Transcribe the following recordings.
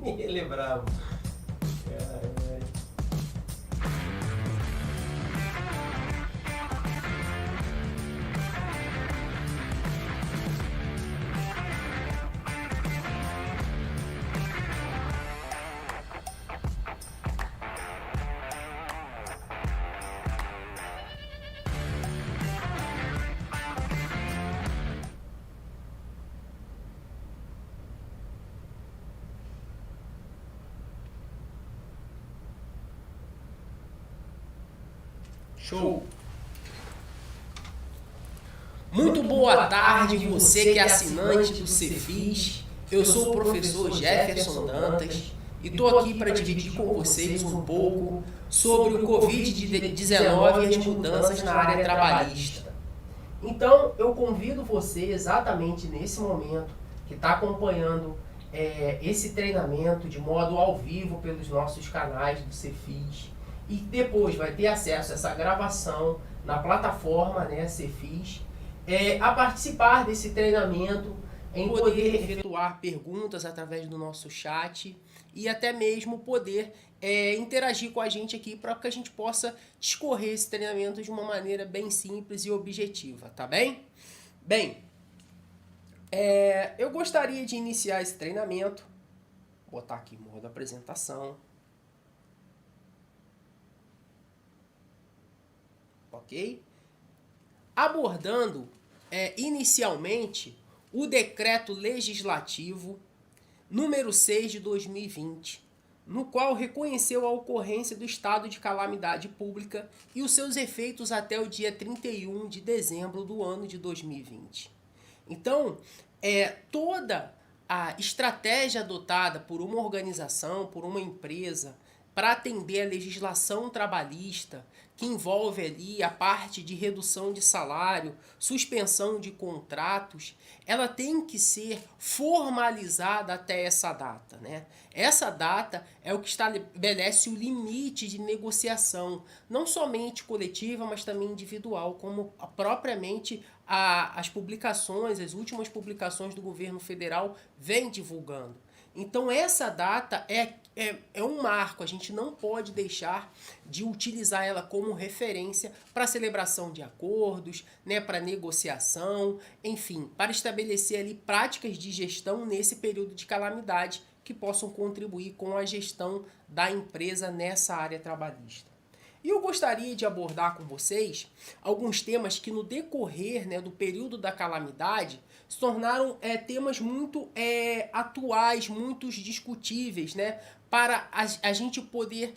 Ele é bravo. Caralho. Show! Muito boa tarde, você que é assinante do Cefis. Eu sou o professor Jefferson Dantas e estou aqui para dividir com vocês um pouco sobre o Covid-19 e as mudanças na área trabalhista. Então, eu convido você exatamente nesse momento que está acompanhando esse treinamento de modo ao vivo pelos nossos canais do Cefis e depois vai ter acesso a essa gravação na plataforma, né, Cefis, a participar desse treinamento, em poder efetuar perguntas através do nosso chat e até mesmo poder interagir com a gente aqui para que a gente possa discorrer esse treinamento de uma maneira bem simples e objetiva, tá bem? Bem, eu gostaria de iniciar esse treinamento, vou botar aqui em modo apresentação, ok? Abordando inicialmente o Decreto Legislativo número 6 de 2020, no qual reconheceu a ocorrência do estado de calamidade pública e os seus efeitos até o dia 31 de dezembro do ano de 2020. Então, toda a estratégia adotada por uma organização, por uma empresa, para atender a legislação trabalhista, que envolve ali a parte de redução de salário, suspensão de contratos, ela tem que ser formalizada até essa data, né? Essa data é o que estabelece o limite de negociação, não somente coletiva, mas também individual, como propriamente as publicações, as últimas publicações do governo federal vêm divulgando. Então essa data é um marco, a gente não pode deixar de utilizar ela como referência para celebração de acordos, né, para negociação, enfim, para estabelecer ali práticas de gestão nesse período de calamidade que possam contribuir com a gestão da empresa nessa área trabalhista. E eu gostaria de abordar com vocês alguns temas que no decorrer, né, do período da calamidade se tornaram temas muito atuais, muito discutíveis, né, para a gente poder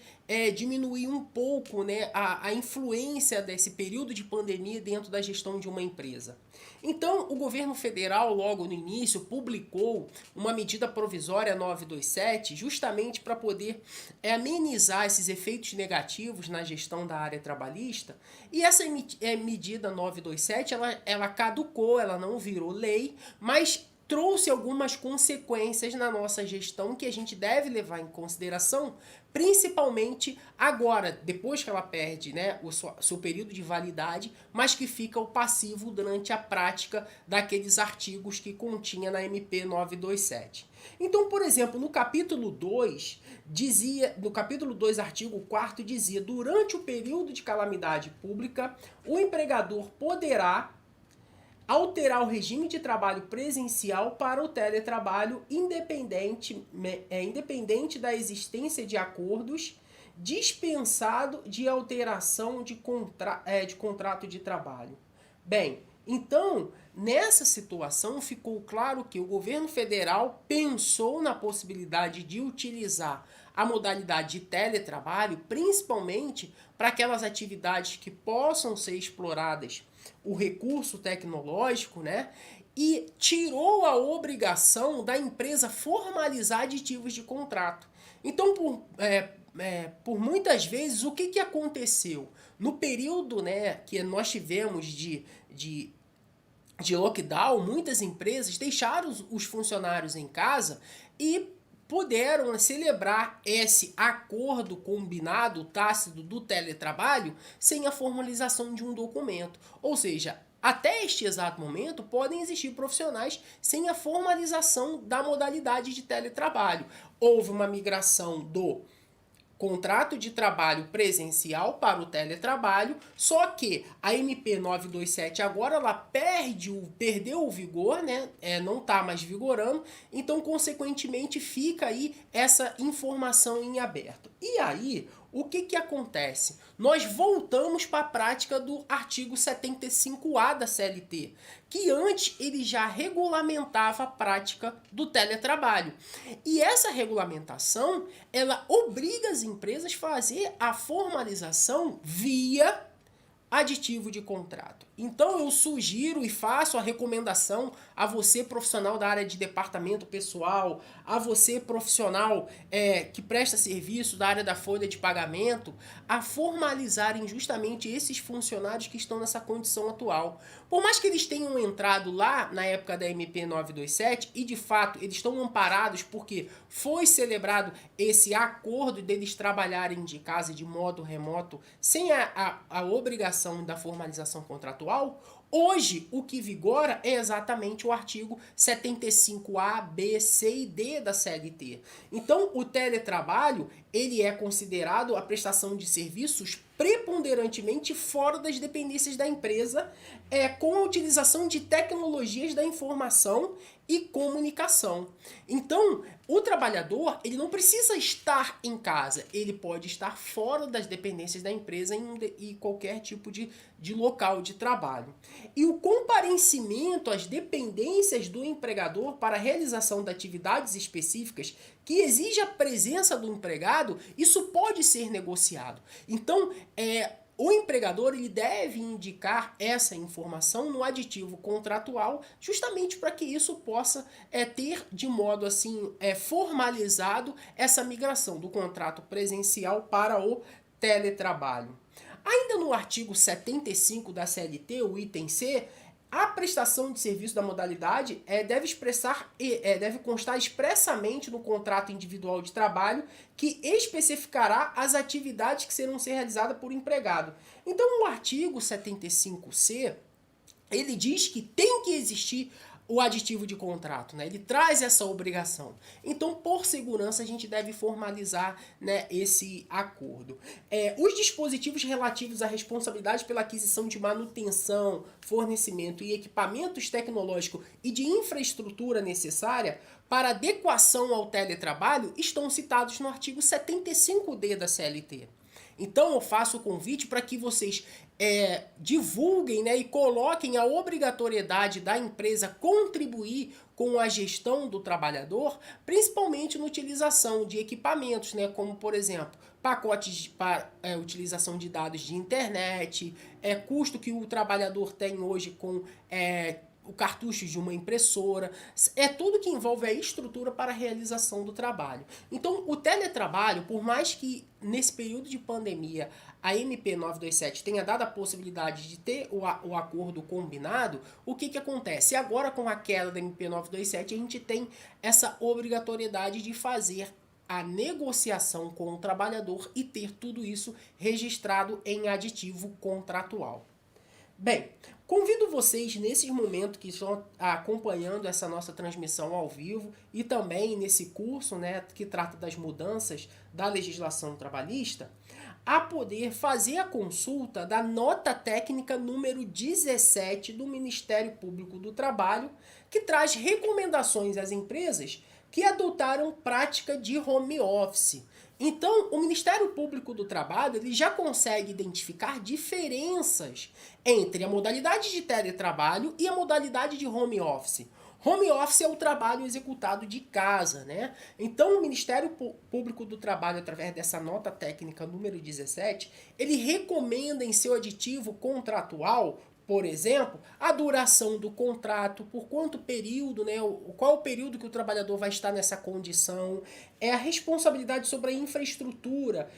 diminuir um pouco, né, a influência desse período de pandemia dentro da gestão de uma empresa. Então, o governo federal, logo no início, publicou uma medida provisória 927, justamente para poder amenizar esses efeitos negativos na gestão da área trabalhista. E essa medida 927, ela caducou, ela não virou lei, mas trouxe algumas consequências na nossa gestão que a gente deve levar em consideração, principalmente agora, depois que ela perde, né, o seu período de validade, mas que fica o passivo durante a prática daqueles artigos que continha na MP 927. Então, por exemplo, no capítulo 2, artigo 4º, dizia: durante o período de calamidade pública, o empregador poderá alterar o regime de trabalho presencial para o teletrabalho independente da existência de acordos, dispensado de alteração de contrato de trabalho. Bem, então, nessa situação ficou claro que o governo federal pensou na possibilidade de utilizar a modalidade de teletrabalho, principalmente para aquelas atividades que possam ser exploradas o recurso tecnológico, né? E tirou a obrigação da empresa formalizar aditivos de contrato. Então, por muitas vezes, o que aconteceu? No período, né, que nós tivemos de lockdown, muitas empresas deixaram os funcionários em casa e puderam celebrar esse acordo combinado, tácito do teletrabalho, sem a formalização de um documento. Ou seja, até este exato momento, podem existir profissionais sem a formalização da modalidade de teletrabalho. Houve uma migração do contrato de trabalho presencial para o teletrabalho, só que a MP 927 agora ela perdeu o vigor, né? Não está mais vigorando, então consequentemente fica aí essa informação em aberto. E aí, o que acontece? Nós voltamos para a prática do artigo 75A da CLT, que antes ele já regulamentava a prática do teletrabalho. E essa regulamentação, ela obriga as empresas a fazer a formalização via aditivo de contrato. Então eu sugiro e faço a recomendação a você profissional da área de departamento pessoal, a você profissional que presta serviço da área da folha de pagamento, a formalizarem justamente esses funcionários que estão nessa condição atual. Por mais que eles tenham entrado lá na época da MP 927 e de fato eles estão amparados porque foi celebrado esse acordo deles trabalharem de casa de modo remoto sem a obrigação da formalização contratual, hoje o que vigora é exatamente o artigo 75A, B, C e D da CLT. Então, o teletrabalho, ele é considerado a prestação de serviços preponderantemente fora das dependências da empresa, com a utilização de tecnologias da informação e comunicação. Então, o trabalhador, ele não precisa estar em casa, ele pode estar fora das dependências da empresa em qualquer tipo de local de trabalho. E o comparecimento às dependências do empregador para a realização de atividades específicas que exige a presença do empregado, isso pode ser negociado. Então, o empregador ele deve indicar essa informação no aditivo contratual, justamente para que isso possa ter de modo assim formalizado essa migração do contrato presencial para o teletrabalho. Ainda no artigo 75 da CLT, o item C, a prestação de serviço da modalidade deve constar expressamente no contrato individual de trabalho que especificará as atividades que serão ser realizadas por empregado. Então, o artigo 75C, ele diz que tem que existir o aditivo de contrato, né? Ele traz essa obrigação. Então, por segurança, a gente deve formalizar, né, esse acordo. Os dispositivos relativos à responsabilidade pela aquisição de manutenção, fornecimento e equipamentos tecnológicos e de infraestrutura necessária para adequação ao teletrabalho estão citados no artigo 75D da CLT. Então, eu faço o convite para que vocês divulguem, né, e coloquem a obrigatoriedade da empresa contribuir com a gestão do trabalhador, principalmente na utilização de equipamentos, né, como, por exemplo, pacotes para utilização de dados de internet, custo que o trabalhador tem hoje com o cartucho de uma impressora, tudo que envolve a estrutura para a realização do trabalho. Então, o teletrabalho, por mais que nesse período de pandemia a MP 927 tenha dado a possibilidade de ter o acordo combinado, o que acontece? Agora, com a queda da MP 927, a gente tem essa obrigatoriedade de fazer a negociação com o trabalhador e ter tudo isso registrado em aditivo contratual. Bem, convido vocês nesse momento que estão acompanhando essa nossa transmissão ao vivo e também nesse curso, né, que trata das mudanças da legislação trabalhista, a poder fazer a consulta da nota técnica número 17 do Ministério Público do Trabalho, que traz recomendações às empresas que adotaram prática de home office. Então, o Ministério Público do Trabalho ele já consegue identificar diferenças entre a modalidade de teletrabalho e a modalidade de home office. Home office é o trabalho executado de casa, né? Então, o Ministério Público do Trabalho, através dessa nota técnica número 17, ele recomenda em seu aditivo contratual, por exemplo, a duração do contrato, por quanto período, né? Qual o período que o trabalhador vai estar nessa condição, a responsabilidade sobre a infraestrutura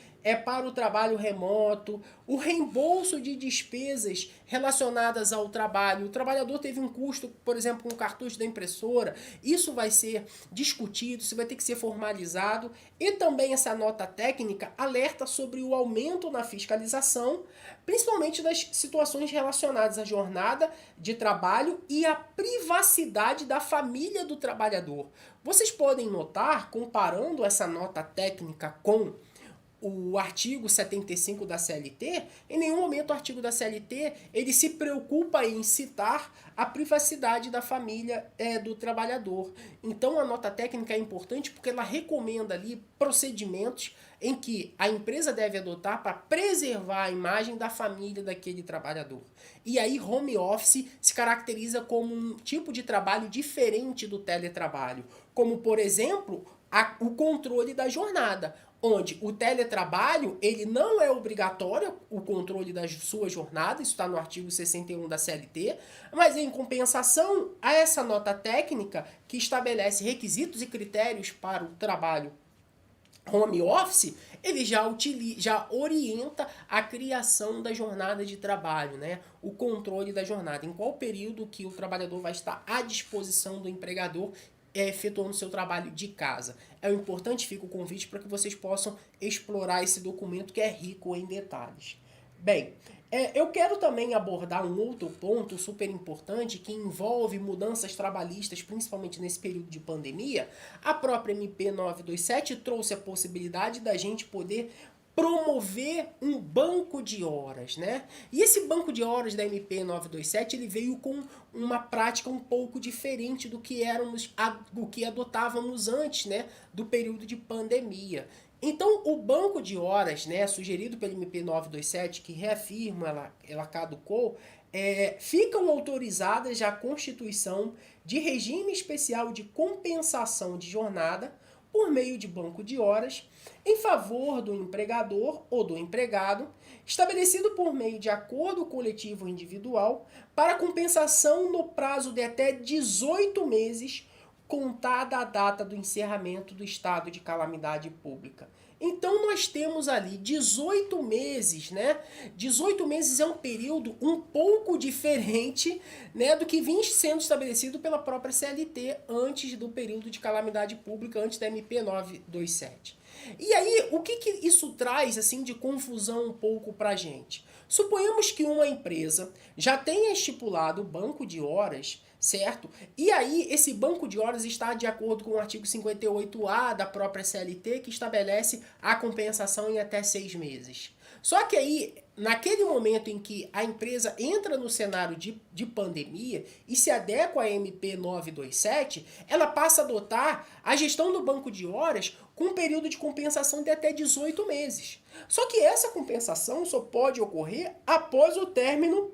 para o trabalho remoto, o reembolso de despesas relacionadas ao trabalho. O trabalhador teve um custo, por exemplo, com o cartucho da impressora. Isso vai ser discutido, isso vai ter que ser formalizado. E também essa nota técnica alerta sobre o aumento na fiscalização, principalmente das situações relacionadas à jornada de trabalho e à privacidade da família do trabalhador. Vocês podem notar, comparando essa nota técnica com o artigo 75 da CLT, em nenhum momento o artigo da CLT ele se preocupa em citar a privacidade da família do trabalhador. Então a nota técnica é importante porque ela recomenda ali procedimentos em que a empresa deve adotar para preservar a imagem da família daquele trabalhador. E aí home office se caracteriza como um tipo de trabalho diferente do teletrabalho, como por exemplo o controle da jornada, onde o teletrabalho ele não é obrigatório o controle da sua jornada, isso está no artigo 61 da CLT, mas em compensação a essa nota técnica que estabelece requisitos e critérios para o trabalho home office, ele já orienta a criação da jornada de trabalho, né? O controle da jornada, em qual período que o trabalhador vai estar à disposição do empregador efetuando seu trabalho de casa. É importante, fica o convite para que vocês possam explorar esse documento que é rico em detalhes. Bem, eu quero também abordar um outro ponto super importante que envolve mudanças trabalhistas, principalmente nesse período de pandemia. A própria MP 927 trouxe a possibilidade da gente poder promover um banco de horas, né? E esse banco de horas da MP 927 ele veio com uma prática um pouco diferente do que adotávamos antes, né, do período de pandemia. Então, o banco de horas, né, sugerido pelo MP 927, que reafirma, ela caducou, ficam autorizadas a constituição de regime especial de compensação de jornada por meio de banco de horas em favor do empregador ou do empregado, estabelecido por meio de acordo coletivo individual para compensação no prazo de até 18 meses, contada a data do encerramento do estado de calamidade pública. Então nós temos ali 18 meses, né? 18 meses é um período um pouco diferente, né, do que vinha sendo estabelecido pela própria CLT antes do período de calamidade pública, antes da MP 927. E aí, o que isso traz assim de confusão um pouco pra gente? Suponhamos que uma empresa já tenha estipulado o banco de horas, certo? E aí, esse banco de horas está de acordo com o artigo 58A da própria CLT, que estabelece a compensação em até 6 meses. Só que aí, naquele momento em que a empresa entra no cenário de pandemia e se adequa à MP 927, ela passa a adotar a gestão do banco de horas com um período de compensação de até 18 meses. Só que essa compensação só pode ocorrer após o término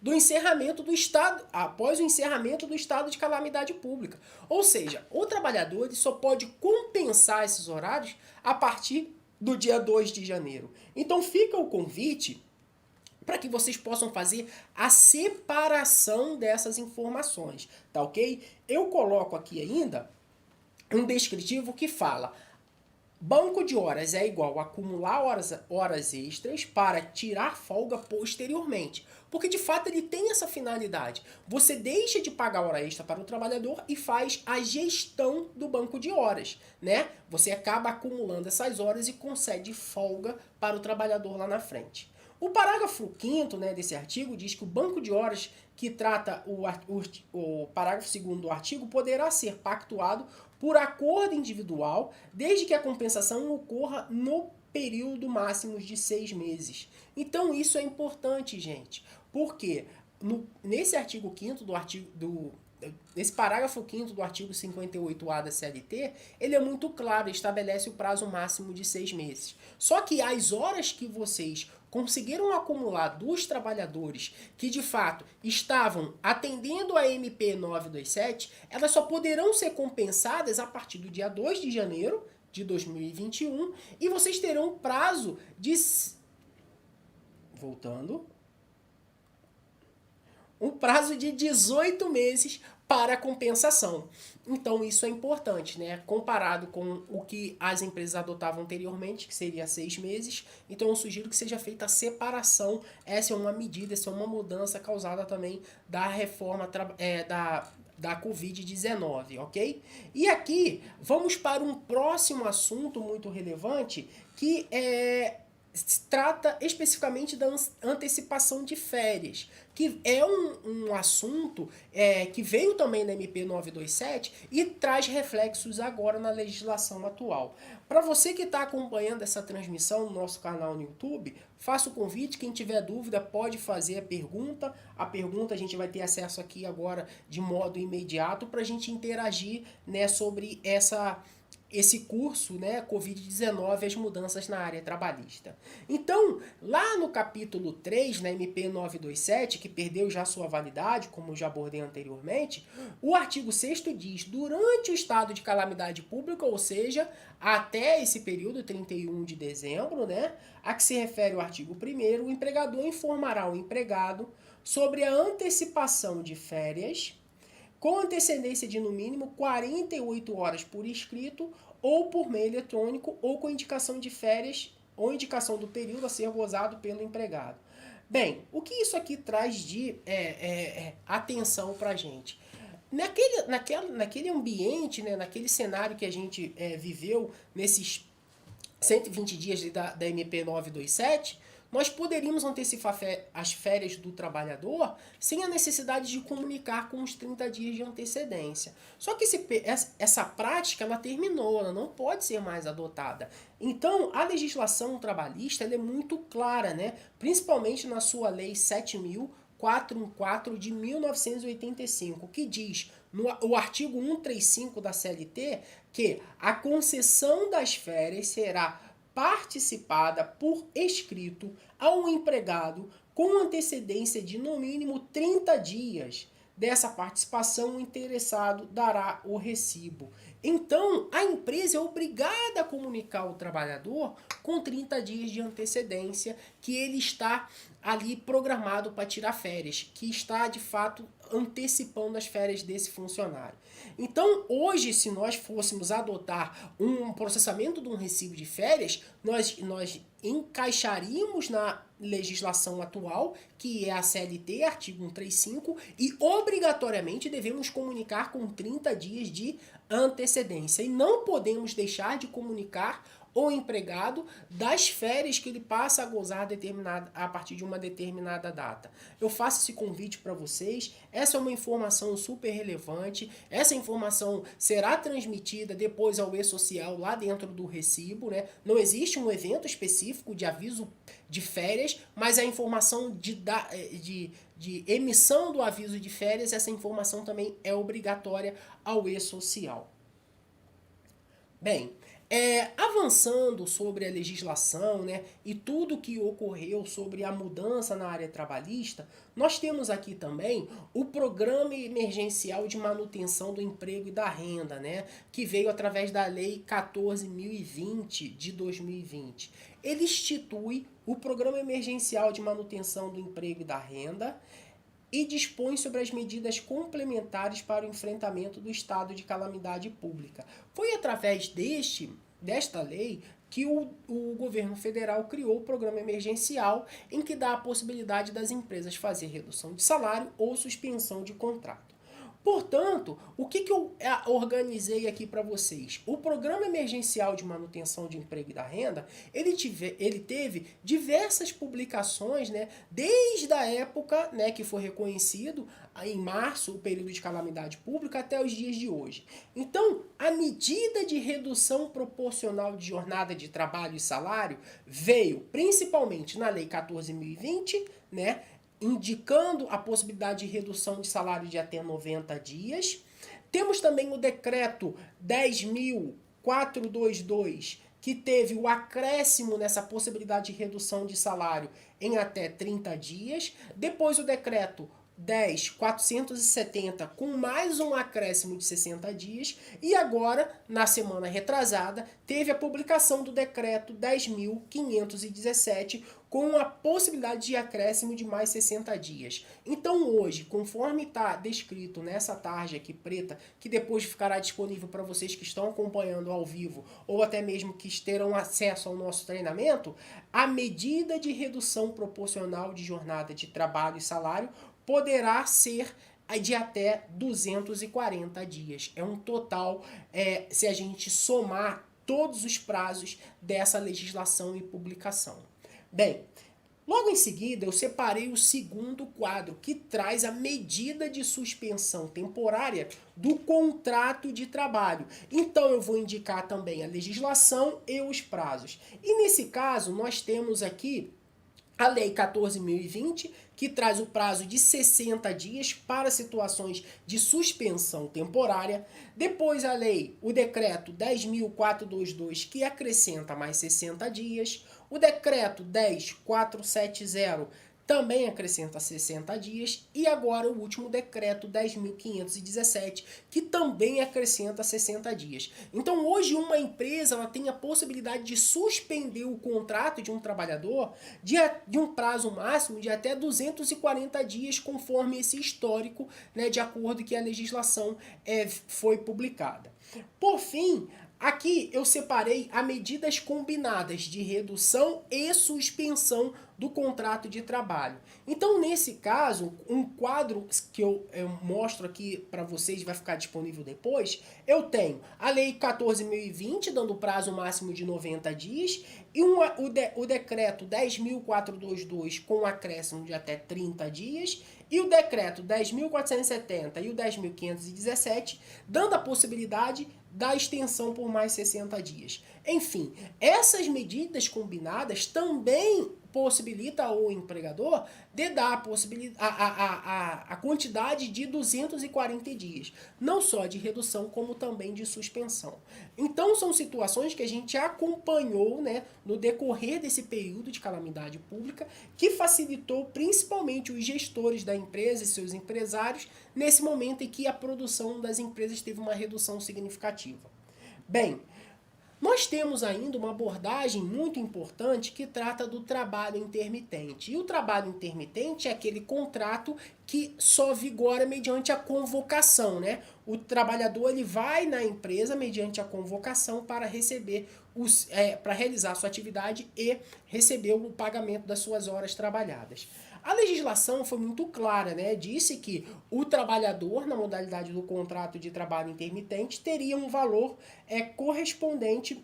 do encerramento do estado, após o encerramento do estado de calamidade pública. Ou seja, o trabalhador ele só pode compensar esses horários a partir do dia 2 de janeiro. Então fica o convite para que vocês possam fazer a separação dessas informações, tá ok? Eu coloco aqui ainda um descritivo que fala: banco de horas é igual a acumular horas extras para tirar folga posteriormente. Porque de fato ele tem essa finalidade. Você deixa de pagar hora extra para o trabalhador e faz a gestão do banco de horas, né? Você acaba acumulando essas horas e concede folga para o trabalhador lá na frente. O parágrafo 5º, né, desse artigo diz que o banco de horas que trata o parágrafo 2º do artigo poderá ser pactuado por acordo individual, desde que a compensação ocorra no período máximo de 6 meses. Então isso é importante, gente, porque nesse artigo 5º nesse parágrafo 5º do artigo 58A da CLT, ele é muito claro, estabelece o prazo máximo de 6 meses. Só que as horas que vocês conseguiram acumular dos trabalhadores que de fato estavam atendendo a MP 927, elas só poderão ser compensadas a partir do dia 2 de janeiro de 2021 e vocês terão prazo de... um prazo de 18 meses para compensação. Então isso é importante, né? Comparado com o que as empresas adotavam anteriormente, que seria 6 meses, então eu sugiro que seja feita a separação. Essa é uma medida, essa é uma mudança causada também da reforma da Covid-19, ok? E aqui vamos para um próximo assunto muito relevante que trata especificamente da antecipação de férias, que é um assunto que veio também na MP 927 e traz reflexos agora na legislação atual. Para você que está acompanhando essa transmissão no nosso canal no YouTube, faço o convite, quem tiver dúvida pode fazer a pergunta. A pergunta a gente vai ter acesso aqui agora de modo imediato para a gente interagir, né, sobre esse curso, né, Covid-19, as mudanças na área trabalhista. Então, lá no capítulo 3, na MP 927, que perdeu já sua validade, como eu já abordei anteriormente, o artigo 6º diz: durante o estado de calamidade pública, ou seja, até esse período, 31 de dezembro, né, a que se refere o artigo 1º, o empregador informará o empregado sobre a antecipação de férias com antecedência de no mínimo 48 horas por escrito ou por meio eletrônico ou com indicação de férias ou indicação do período a ser gozado pelo empregado. Bem, o que isso aqui traz de atenção para a gente? Naquele ambiente, né, naquele cenário que a gente viveu nesses 120 dias da MP 927, nós poderíamos antecipar as férias do trabalhador sem a necessidade de comunicar com os 30 dias de antecedência. Só que essa prática ela terminou, ela não pode ser mais adotada. Então, a legislação trabalhista ela é muito clara, né? Principalmente na sua Lei 7.414 de 1985, que diz, no artigo 135 da CLT, que a concessão das férias será participada por escrito ao empregado com antecedência de no mínimo 30 dias. Dessa participação, o interessado dará o recibo. Então, a empresa é obrigada a comunicar ao trabalhador com 30 dias de antecedência que ele está ali programado para tirar férias, que está, de fato, antecipando as férias desse funcionário. Então, hoje, se nós fôssemos adotar um processamento de um recibo de férias, nós encaixaríamos na legislação atual, que é a CLT, artigo 135, e obrigatoriamente devemos comunicar com 30 dias de antecedência. E não podemos deixar de comunicar o empregado das férias que ele passa a gozar a partir de uma determinada data. Eu faço esse convite para vocês. Essa é uma informação super relevante. Essa informação será transmitida depois ao e-social lá dentro do recibo, né? Não existe um evento específico de aviso de férias, mas a informação de emissão do aviso de férias, essa informação também é obrigatória ao e-social. Bem, avançando sobre a legislação, né, e tudo que ocorreu sobre a mudança na área trabalhista, nós temos aqui também o Programa Emergencial de Manutenção do Emprego e da Renda, né, que veio através da Lei 14.020 de 2020. Ele institui o Programa Emergencial de Manutenção do Emprego e da Renda e dispõe sobre as medidas complementares para o enfrentamento do estado de calamidade pública. Foi através desta lei que o governo federal criou o programa emergencial, em que dá a possibilidade das empresas fazer redução de salário ou suspensão de contrato. Portanto, o que eu organizei aqui para vocês? O Programa Emergencial de Manutenção de Emprego e da Renda, ele teve diversas publicações, né, desde a época, né, que foi reconhecido, em março, o período de calamidade pública, até os dias de hoje. Então, a medida de redução proporcional de jornada de trabalho e salário veio principalmente na Lei 14.020, né, indicando a possibilidade de redução de salário de até 90 dias. Temos também o decreto 10.422, que teve o acréscimo nessa possibilidade de redução de salário em até 30 dias. Depois o decreto 10.470 com mais um acréscimo de 60 dias e agora, na semana retrasada, teve a publicação do decreto 10.517 com a possibilidade de acréscimo de mais 60 dias. Então hoje, conforme está descrito nessa tarja aqui preta, que depois ficará disponível para vocês que estão acompanhando ao vivo ou até mesmo que terão acesso ao nosso treinamento, a medida de redução proporcional de jornada de trabalho e salário poderá ser de até 240 dias. É um total, se a gente somar todos os prazos dessa legislação e publicação. Bem, logo em seguida eu separei o segundo quadro, que traz a medida de suspensão temporária do contrato de trabalho. Então eu vou indicar também a legislação e os prazos. E nesse caso nós temos aqui a Lei 14.020, que traz o prazo de 60 dias para situações de suspensão temporária. Depois o decreto 10.422, que acrescenta mais 60 dias. O decreto 10.470 também acrescenta 60 dias. E agora o último decreto 10.517, que também acrescenta 60 dias. Então hoje uma empresa ela tem a possibilidade de suspender o contrato de um trabalhador de um prazo máximo de até 240 dias, conforme esse histórico, né, de acordo que a legislação foi publicada. Por fim, aqui eu separei as medidas combinadas de redução e suspensão do contrato de trabalho. Então, nesse caso, um quadro que eu mostro aqui para vocês, vai ficar disponível depois, eu tenho a Lei 14.020, dando prazo máximo de 90 dias, e o decreto 10.422 com acréscimo de até 30 dias, e o decreto 10.470 e o 10.517, dando a possibilidade da extensão por mais 60 dias. Enfim, essas medidas combinadas também possibilita ao empregador de dar a quantidade de 240 dias, não só de redução, como também de suspensão. Então são situações que a gente acompanhou, né, no decorrer desse período de calamidade pública, que facilitou principalmente os gestores da empresa e seus empresários nesse momento em que a produção das empresas teve uma redução significativa. Bem, nós temos ainda uma abordagem muito importante que trata do trabalho intermitente. E o trabalho intermitente é aquele contrato que só vigora mediante a convocação, né? O trabalhador ele vai na empresa mediante a convocação para receber para realizar a sua atividade e receber o pagamento das suas horas trabalhadas. A legislação foi muito clara, né? Disse que o trabalhador, na modalidade do contrato de trabalho intermitente, teria um valor correspondente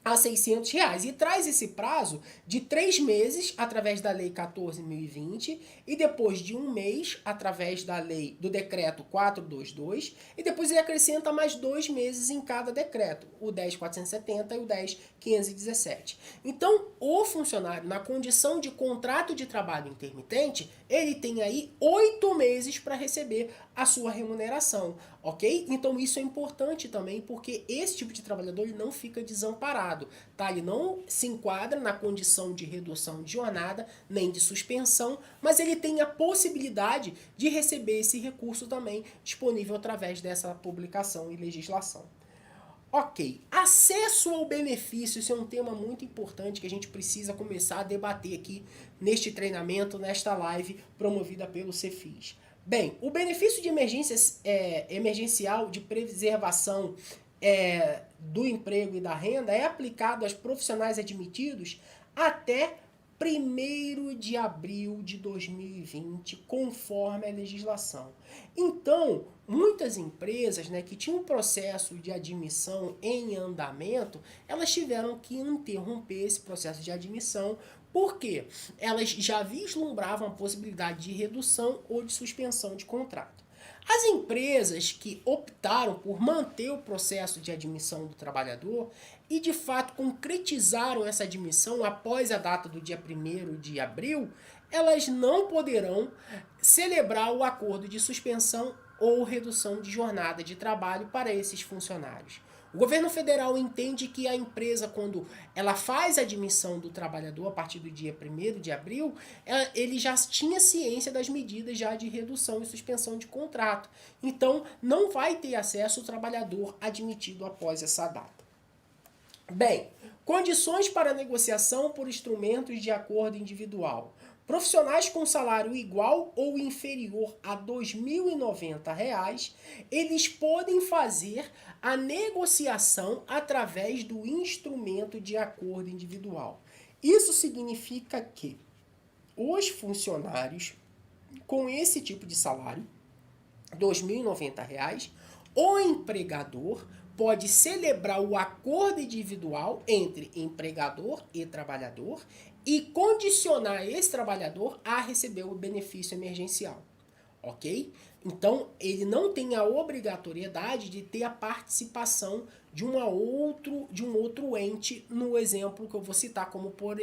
a R$600 e traz esse prazo de 3 meses através da Lei 14.020 e depois de 1 mês através do decreto 422 e depois ele acrescenta mais 2 meses em cada decreto, o 10.470 e o 10.517. Então, o funcionário na condição de contrato de trabalho intermitente, ele tem aí 8 meses para receber a sua remuneração, ok? Então isso é importante também porque esse tipo de trabalhador ele não fica desamparado, tá? Ele não se enquadra na condição de redução de jornada, nem de suspensão, mas ele tem a possibilidade de receber esse recurso também disponível através dessa publicação e legislação. Ok, acesso ao benefício, isso é um tema muito importante que a gente precisa começar a debater aqui neste treinamento, nesta live promovida pelo Cefis. Bem, o benefício de emergencial de preservação do emprego e da renda é aplicado aos profissionais admitidos até 1º de abril de 2020, conforme a legislação. Então, muitas empresas, né, que tinham um processo de admissão em andamento, elas tiveram que interromper esse processo de admissão, porque elas já vislumbravam a possibilidade de redução ou de suspensão de contrato. As empresas que optaram por manter o processo de admissão do trabalhador e de fato concretizaram essa admissão após a data do dia 1º de abril, elas não poderão celebrar o acordo de suspensão ou redução de jornada de trabalho para esses funcionários. O governo federal entende que a empresa, quando ela faz a admissão do trabalhador a partir do dia 1º de abril, ele já tinha ciência das medidas já de redução e suspensão de contrato. Então, não vai ter acesso o trabalhador admitido após essa data. Bem, condições para negociação por instrumentos de acordo individual. Profissionais com salário igual ou inferior a R$ 2.090, eles podem fazer a negociação através do instrumento de acordo individual. Isso significa que os funcionários com esse tipo de salário, R$ 2.090, o empregador pode celebrar o acordo individual entre empregador e trabalhador e condicionar esse trabalhador a receber o benefício emergencial, ok? Então, ele não tem a obrigatoriedade de ter a participação de um outro ente no exemplo que eu vou citar, como por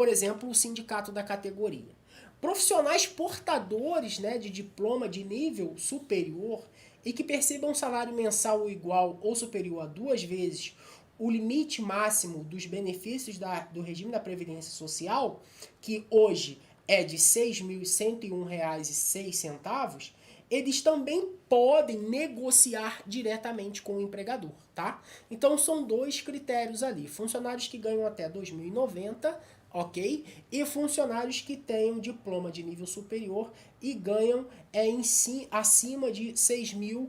exemplo o sindicato da categoria. Profissionais portadores, né, de diploma de nível superior e que percebam um salário mensal igual ou superior a 2 vezes o limite máximo dos benefícios do regime da Previdência Social, que hoje é de R$ 6.101,06, eles também podem negociar diretamente com o empregador, tá? Então são 2 critérios ali, funcionários que ganham até 2.090, ok? E funcionários que tenham diploma de nível superior e ganham acima de 6.000,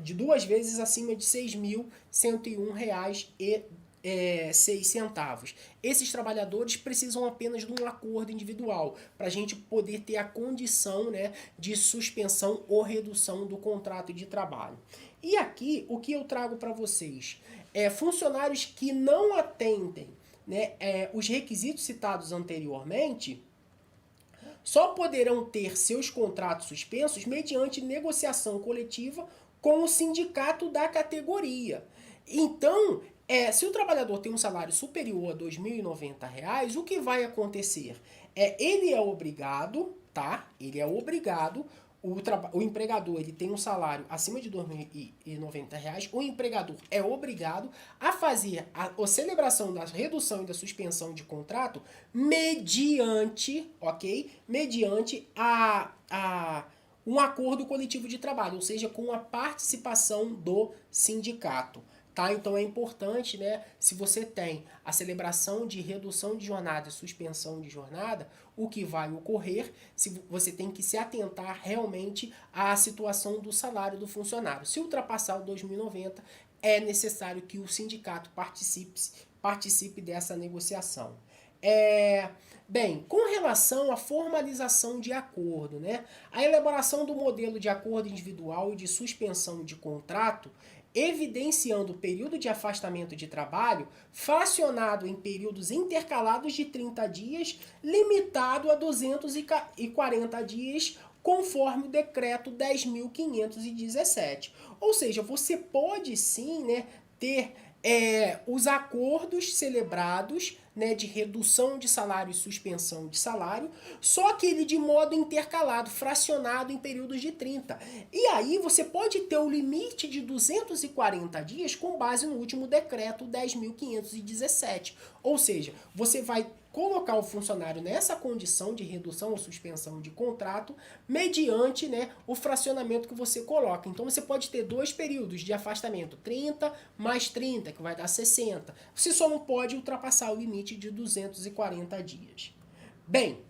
de 2 vezes acima de R$ 6.101,06. Esses trabalhadores precisam apenas de um acordo individual para a gente poder ter a condição, né, de suspensão ou redução do contrato de trabalho. E aqui o que eu trago para vocês é funcionários que não atendem, né, os requisitos citados anteriormente, só poderão ter seus contratos suspensos mediante negociação coletiva com o sindicato da categoria. Então, se o trabalhador tem um salário superior a R$ 2.090, o que vai acontecer? Ele é obrigado, tá? Ele é obrigado. O empregador ele tem um salário acima de R$ 2.090, o empregador é obrigado a fazer a celebração da redução e da suspensão de contrato mediante, ok? Mediante um acordo coletivo de trabalho, ou seja, com a participação do sindicato. Tá? Então é importante, né, se você tem a celebração de redução de jornada e suspensão de jornada, o que vai ocorrer, se você tem que se atentar realmente à situação do salário do funcionário. Se ultrapassar o 2.090, é necessário que o sindicato participe dessa negociação. Bem, com relação à formalização de acordo, né, a elaboração do modelo de acordo individual e de suspensão de contrato, evidenciando o período de afastamento de trabalho, fracionado em períodos intercalados de 30 dias, limitado a 240 dias, conforme o decreto 10.517. Ou seja, você pode sim, né, ter os acordos celebrados, né, de redução de salário e suspensão de salário, só que ele de modo intercalado, fracionado em períodos de 30. E aí você pode ter o limite de 240 dias com base no último decreto 10.517. Ou seja, você vai colocar o funcionário nessa condição de redução ou suspensão de contrato mediante, né, o fracionamento que você coloca. Então você pode ter 2 períodos de afastamento, 30 mais 30, que vai dar 60. Você só não pode ultrapassar o limite de 240 dias. Bem,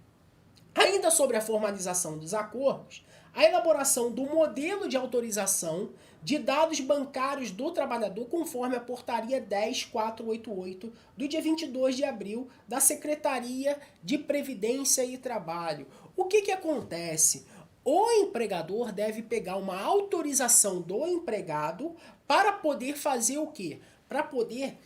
ainda sobre a formalização dos acordos, a elaboração do modelo de autorização de dados bancários do trabalhador conforme a portaria 10488 do dia 22 de abril da Secretaria de Previdência e Trabalho. O que acontece? O empregador deve pegar uma autorização do empregado para poder fazer o quê? Para poder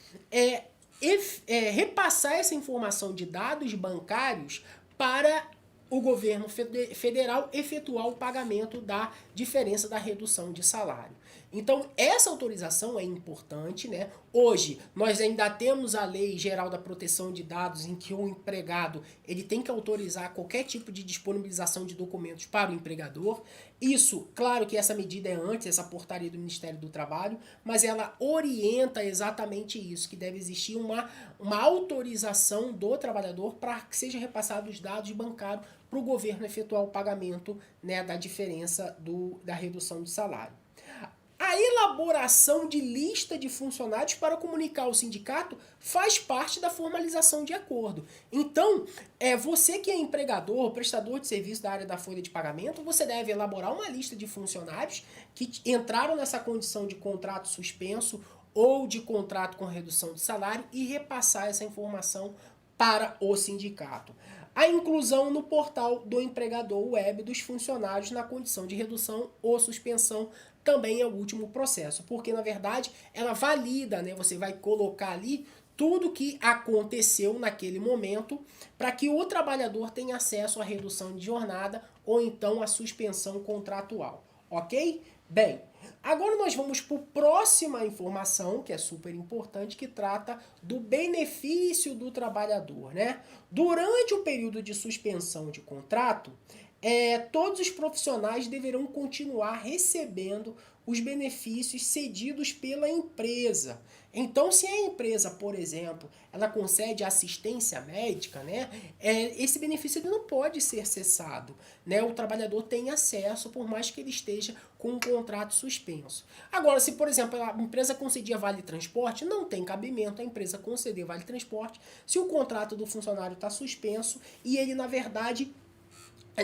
repassar essa informação de dados bancários para o governo federal efetuar o pagamento da diferença da redução de salário. Então, essa autorização é importante, né? Hoje, nós ainda temos a Lei Geral da Proteção de Dados em que o empregado ele tem que autorizar qualquer tipo de disponibilização de documentos para o empregador. Isso, claro que essa medida é antes, essa portaria do Ministério do Trabalho, mas ela orienta exatamente isso, que deve existir uma autorização do trabalhador para que seja repassado os dados bancários para o governo efetuar o pagamento, né, da diferença da redução de salário. A elaboração de lista de funcionários para comunicar ao sindicato faz parte da formalização de acordo. Então, você que é empregador, prestador de serviço da área da folha de pagamento, você deve elaborar uma lista de funcionários que entraram nessa condição de contrato suspenso ou de contrato com redução de salário e repassar essa informação para o sindicato. A inclusão no portal do empregador web dos funcionários na condição de redução ou suspensão também é o último processo, porque na verdade ela valida, né? Você vai colocar ali tudo que aconteceu naquele momento para que o trabalhador tenha acesso à redução de jornada ou então à suspensão contratual, ok? Bem, agora nós vamos para a próxima informação, que é super importante, que trata do benefício do trabalhador, né? Durante o período de suspensão de contrato, todos os profissionais deverão continuar recebendo os benefícios cedidos pela empresa. Então, se a empresa, por exemplo, ela concede assistência médica, né, esse benefício ele não pode ser cessado, né? O trabalhador tem acesso, por mais que ele esteja com um contrato suspenso. Agora, se, por exemplo, a empresa concedia vale-transporte, não tem cabimento a empresa conceder vale-transporte se o contrato do funcionário está suspenso e ele, na verdade,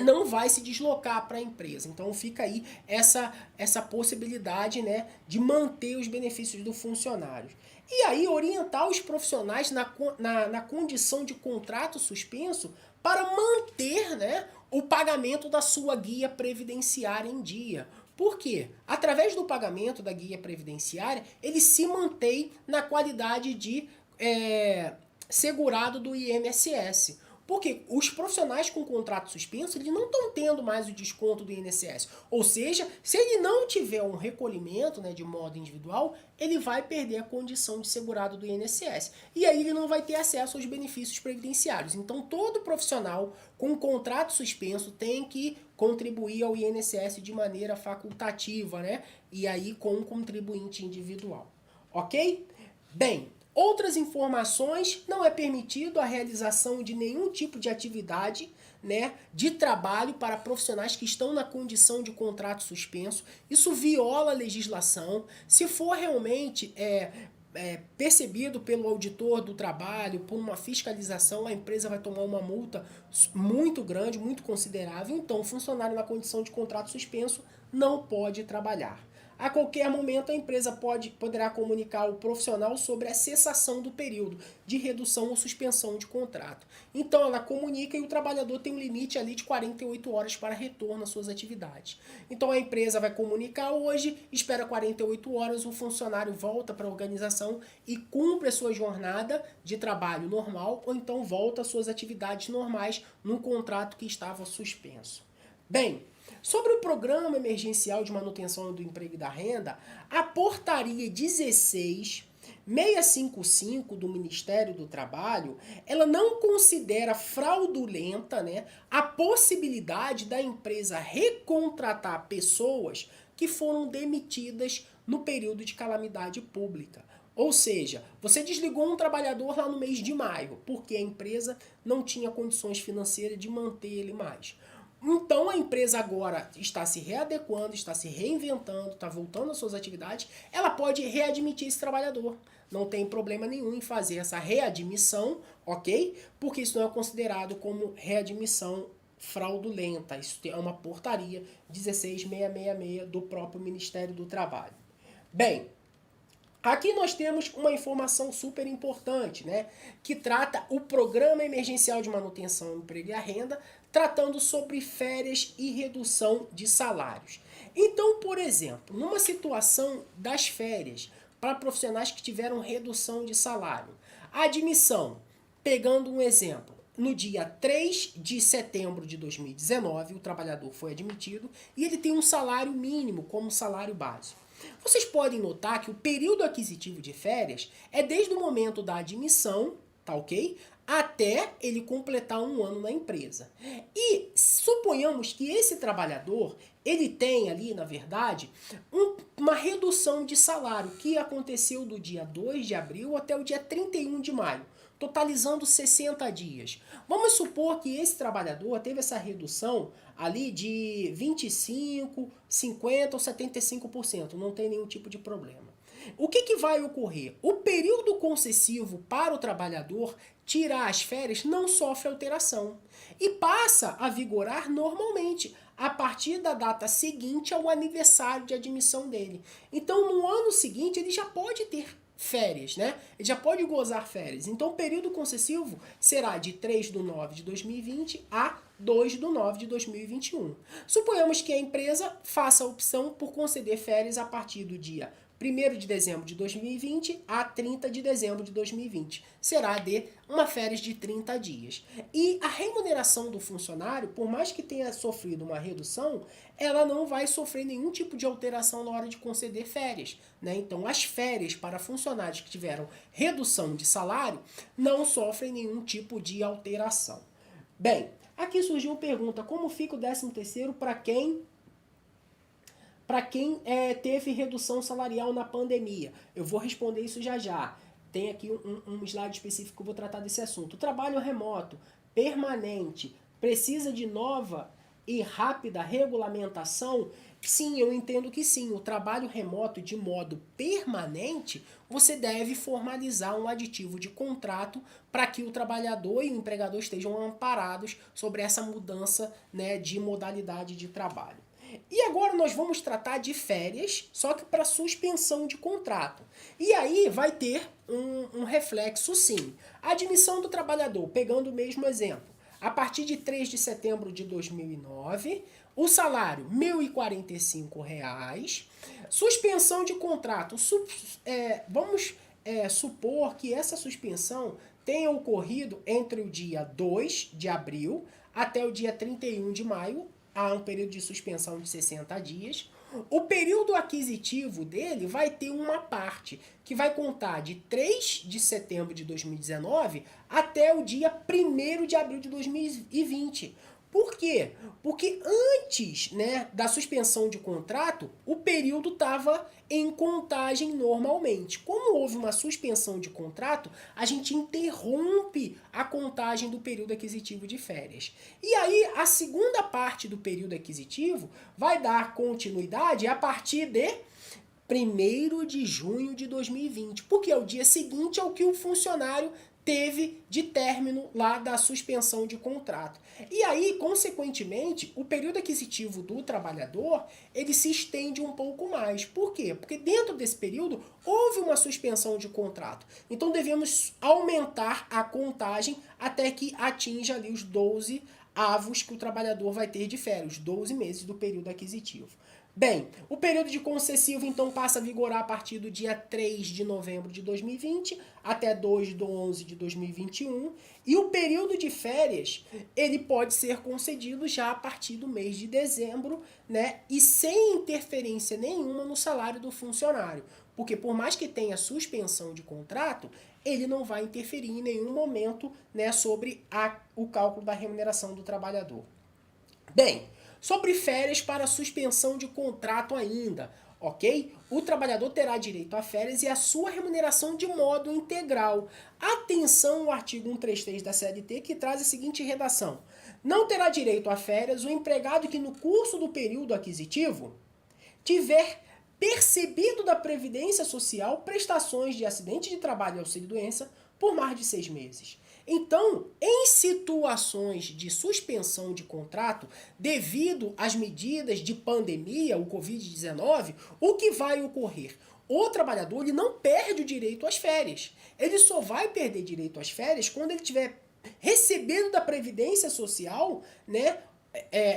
não vai se deslocar para a empresa. Então fica aí essa possibilidade, né, de manter os benefícios do funcionário. E aí orientar os profissionais na condição de contrato suspenso para manter, né, o pagamento da sua guia previdenciária em dia. Por quê? Através do pagamento da guia previdenciária, ele se mantém na qualidade de segurado do INSS. Porque os profissionais com contrato suspenso, eles não estão tendo mais o desconto do INSS. Ou seja, se ele não tiver um recolhimento, né, de modo individual, ele vai perder a condição de segurado do INSS. E aí ele não vai ter acesso aos benefícios previdenciários. Então todo profissional com contrato suspenso tem que contribuir ao INSS de maneira facultativa, né? E aí com um contribuinte individual. Ok? Bem, outras informações, não é permitido a realização de nenhum tipo de atividade, né, de trabalho para profissionais que estão na condição de contrato suspenso. Isso viola a legislação. Se for realmente percebido pelo auditor do trabalho, por uma fiscalização, a empresa vai tomar uma multa muito grande, muito considerável. Então, o funcionário na condição de contrato suspenso não pode trabalhar. A qualquer momento, a empresa poderá comunicar ao profissional sobre a cessação do período de redução ou suspensão de contrato. Então, ela comunica e o trabalhador tem um limite ali de 48 horas para retorno às suas atividades. Então, a empresa vai comunicar hoje, espera 48 horas, o funcionário volta para a organização e cumpre a sua jornada de trabalho normal ou então volta às suas atividades normais no contrato que estava suspenso. Bem, sobre o Programa Emergencial de Manutenção do Emprego e da Renda, a Portaria 16655 do Ministério do Trabalho, ela não considera fraudulenta, né, a possibilidade da empresa recontratar pessoas que foram demitidas no período de calamidade pública. Ou seja, você desligou um trabalhador lá no mês de maio, porque a empresa não tinha condições financeiras de manter ele mais. Então a empresa agora está se readequando, está se reinventando, está voltando às suas atividades, ela pode readmitir esse trabalhador. Não tem problema nenhum em fazer essa readmissão, ok? Porque isso não é considerado como readmissão fraudulenta. Isso é uma portaria 16666 do próprio Ministério do Trabalho. Bem, aqui nós temos uma informação super importante, né? Que trata o Programa Emergencial de Manutenção do Emprego e a Renda, tratando sobre férias e redução de salários. Então, por exemplo, numa situação das férias, para profissionais que tiveram redução de salário, a admissão, pegando um exemplo, no dia 3 de setembro de 2019, o trabalhador foi admitido e ele tem um salário mínimo como salário base. Vocês podem notar que o período aquisitivo de férias é desde o momento da admissão, tá ok? Até ele completar um ano na empresa. E suponhamos que esse trabalhador, ele tem ali, na verdade, uma redução de salário que aconteceu do dia 2 de abril até o dia 31 de maio, totalizando 60 dias. Vamos supor que esse trabalhador teve essa redução ali de 25, 50 ou 75%, não tem nenhum tipo de problema. O que vai ocorrer? O período concessivo para o trabalhador tirar as férias não sofre alteração e passa a vigorar normalmente a partir da data seguinte ao aniversário de admissão dele. Então, no ano seguinte, ele já pode ter férias, né? Ele já pode gozar férias. Então, o período concessivo será de 3/9 de 2020 a 2/9 de 2021. Suponhamos que a empresa faça a opção por conceder férias a partir do dia 1º de dezembro de 2020 a 30 de dezembro de 2020. Será de uma férias de 30 dias. E a remuneração do funcionário, por mais que tenha sofrido uma redução, ela não vai sofrer nenhum tipo de alteração na hora de conceder férias, né? Então, as férias para funcionários que tiveram redução de salário não sofrem nenhum tipo de alteração. Bem, aqui surgiu uma pergunta: como fica o 13º para quem teve redução salarial na pandemia? Eu vou responder isso já já. Tem aqui um slide específico que eu vou tratar desse assunto. O trabalho remoto permanente precisa de nova e rápida regulamentação? Sim, eu entendo que sim. O trabalho remoto de modo permanente, você deve formalizar um aditivo de contrato para que o trabalhador e o empregador estejam amparados sobre essa mudança, né, de modalidade de trabalho. E agora nós vamos tratar de férias, só que para suspensão de contrato. E aí vai ter um reflexo sim. A admissão do trabalhador, pegando o mesmo exemplo, a partir de 3 de setembro de 2009, o salário R$ 1.045, suspensão de contrato. Vamos supor que essa suspensão tenha ocorrido entre o dia 2 de abril até o dia 31 de maio, há um período de suspensão de 60 dias. O período aquisitivo dele vai ter uma parte que vai contar de 3 de setembro de 2019 até o dia 1º de abril de 2020. Por quê? Porque antes, né, da suspensão de contrato, o período estava em contagem normalmente. Como houve uma suspensão de contrato, a gente interrompe a contagem do período aquisitivo de férias. E aí, a segunda parte do período aquisitivo vai dar continuidade a partir de 1º de junho de 2020, porque é o dia seguinte ao que o funcionário teve de término lá da suspensão de contrato. E aí, consequentemente, o período aquisitivo do trabalhador, ele se estende um pouco mais. Por quê? Porque dentro desse período houve uma suspensão de contrato. Então devemos aumentar a contagem até que atinja ali os 12 avos que o trabalhador vai ter de férias, os 12 meses do período aquisitivo. Bem, o período de concessivo então passa a vigorar a partir do dia 3 de novembro de 2020 até 2/11 de 2021, e o período de férias ele pode ser concedido já a partir do mês de dezembro, né, e sem interferência nenhuma no salário do funcionário, porque por mais que tenha suspensão de contrato, ele não vai interferir em nenhum momento, né, sobre o cálculo da remuneração do trabalhador. Bem, sobre férias para suspensão de contrato ainda, ok? O trabalhador terá direito a férias e a sua remuneração de modo integral. Atenção ao artigo 133 da CLT, que traz a seguinte redação: não terá direito a férias o empregado que no curso do período aquisitivo tiver percebido da Previdência Social prestações de acidente de trabalho e auxílio-doença por mais de 6 meses. Então, em situações de suspensão de contrato, devido às medidas de pandemia, o Covid-19, o que vai ocorrer? O trabalhador ele não perde o direito às férias. Ele só vai perder direito às férias quando ele tiver recebendo da Previdência Social, né,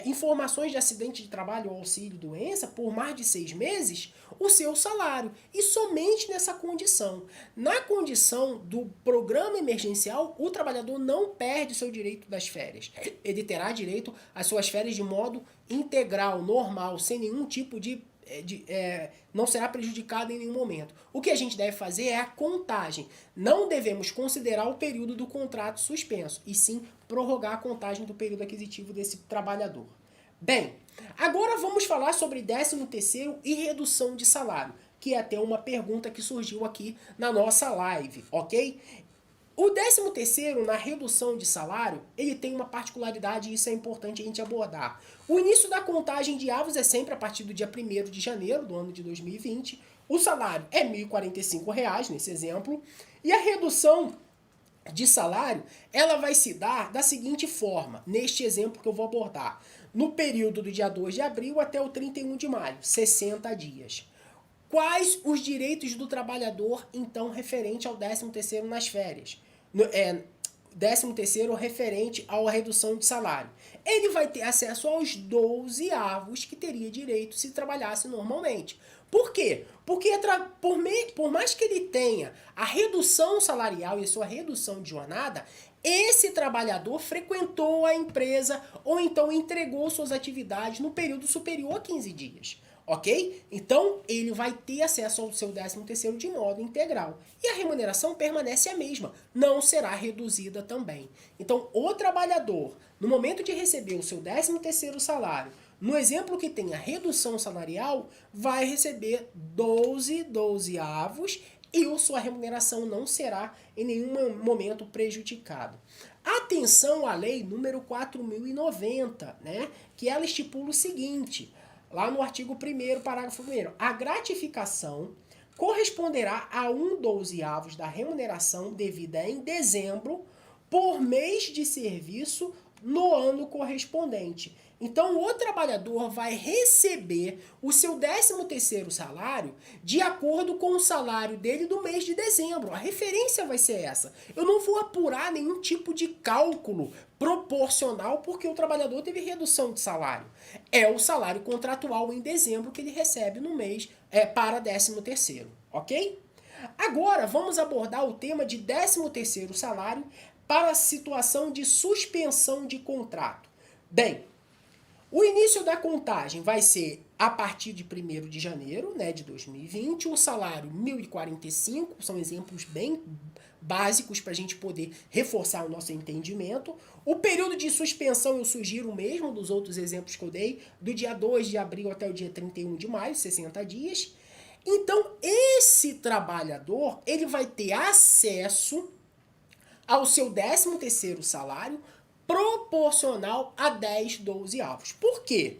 informações de acidente de trabalho ou auxílio-doença por mais de 6 meses, o seu salário. E somente nessa condição. Na condição do programa emergencial, o trabalhador não perde o seu direito das férias. Ele terá direito às suas férias de modo integral, normal, sem nenhum tipo de não será prejudicado em nenhum momento. O que a gente deve fazer é a contagem. Não devemos considerar o período do contrato suspenso, e sim prorrogar a contagem do período aquisitivo desse trabalhador. Bem, agora vamos falar sobre 13º e redução de salário, que é até uma pergunta que surgiu aqui na nossa live, ok? O 13º, na redução de salário, ele tem uma particularidade e isso é importante a gente abordar. O início da contagem de avos é sempre a partir do dia 1º de janeiro do ano de 2020. O salário é R$ 1.045 nesse exemplo. E a redução de salário, ela vai se dar da seguinte forma, neste exemplo que eu vou abordar. No período do dia 2 de abril até o 31 de maio, 60 dias. Quais os direitos do trabalhador, então, referente ao 13º nas férias? 13º referente à redução de salário. Ele vai ter acesso aos 12 avos que teria direito se trabalhasse normalmente. Por quê? Porque por mais que ele tenha a redução salarial e a sua redução de jornada, esse trabalhador frequentou a empresa ou então entregou suas atividades no período superior a 15 dias. Ok? Então, ele vai ter acesso ao seu 13º de modo integral. E a remuneração permanece a mesma, não será reduzida também. Então, o trabalhador, no momento de receber o seu 13º salário, no exemplo que tem a redução salarial, vai receber 12 avos e a sua remuneração não será em nenhum momento prejudicada. Atenção à lei número 4.090, né? Que ela estipula o seguinte... Lá no artigo 1º, parágrafo 1º, a gratificação corresponderá a 1/12 da remuneração devida em dezembro por mês de serviço no ano correspondente. Então, o trabalhador vai receber o seu 13º salário de acordo com o salário dele do mês de dezembro. A referência vai ser essa. Eu não vou apurar nenhum tipo de cálculo proporcional porque o trabalhador teve redução de salário. É o salário contratual em dezembro que ele recebe no mês para 13º, ok? Agora, vamos abordar o tema de 13º salário para a situação de suspensão de contrato. Bem, o início da contagem vai ser a partir de 1º de janeiro, né, de 2020, o salário R$ 1.045, são exemplos bem básicos para a gente poder reforçar o nosso entendimento. O período de suspensão eu sugiro o mesmo dos outros exemplos que eu dei, do dia 2 de abril até o dia 31 de maio, 60 dias. Então, esse trabalhador, ele vai ter acesso ao seu 13º salário proporcional a 12 avos. Por quê?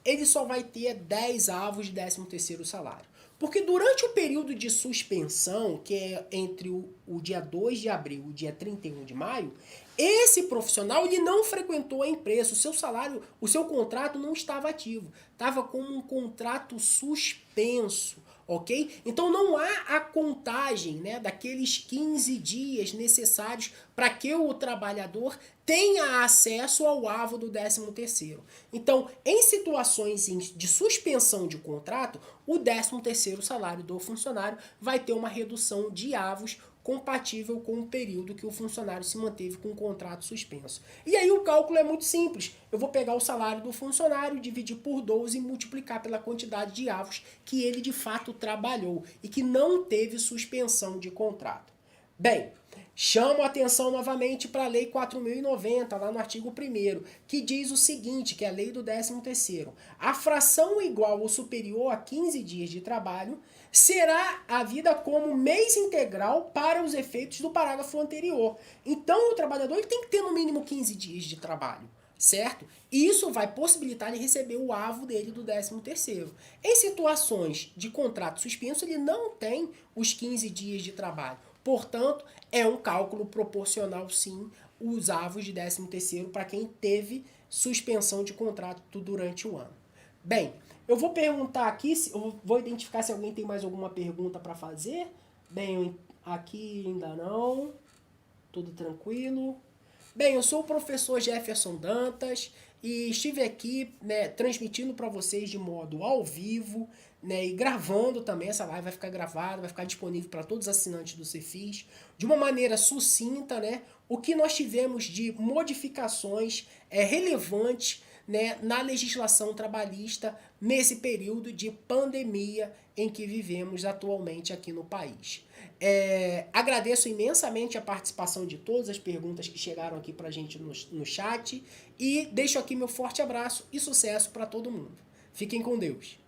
Ele só vai ter 10 avos de 13º salário. Porque durante o período de suspensão, que é entre o dia 2 de abril e o dia 31 de maio, esse profissional ele não frequentou a empresa, o seu salário, o seu contrato não estava ativo, estava como um contrato suspenso. Ok? Então não há a contagem, né, daqueles 15 dias necessários para que o trabalhador tenha acesso ao avo do 13º. Então, em situações de suspensão de contrato, o 13º salário do funcionário vai ter uma redução de avos compatível com o período que o funcionário se manteve com o contrato suspenso. E aí o cálculo é muito simples. Eu vou pegar o salário do funcionário, dividir por 12 e multiplicar pela quantidade de avos que ele de fato trabalhou e que não teve suspensão de contrato. Bem, chamo a atenção novamente para a Lei 4.090, lá no artigo 1º, que diz o seguinte, que é a lei do 13º. A fração igual ou superior a 15 dias de trabalho será havida como mês integral para os efeitos do parágrafo anterior. Então, o trabalhador ele tem que ter no mínimo 15 dias de trabalho, certo? E isso vai possibilitar ele receber o avo dele do 13º. Em situações de contrato suspenso, ele não tem os 15 dias de trabalho. Portanto, é um cálculo proporcional, sim, os avos de 13º para quem teve suspensão de contrato durante o ano. Bem, eu vou perguntar aqui, eu vou identificar se alguém tem mais alguma pergunta para fazer. Bem, aqui ainda não, tudo tranquilo. Bem, eu sou o professor Jefferson Dantas e estive aqui, né, transmitindo para vocês de modo ao vivo, né, e gravando também. Essa live vai ficar gravada, vai ficar disponível para todos os assinantes do Cefis, de uma maneira sucinta, né, o que nós tivemos de modificações relevantes né, na legislação trabalhista nesse período de pandemia em que vivemos atualmente aqui no país. Agradeço imensamente a participação de todas as perguntas que chegaram aqui para a gente no chat e deixo aqui meu forte abraço e sucesso para todo mundo. Fiquem com Deus.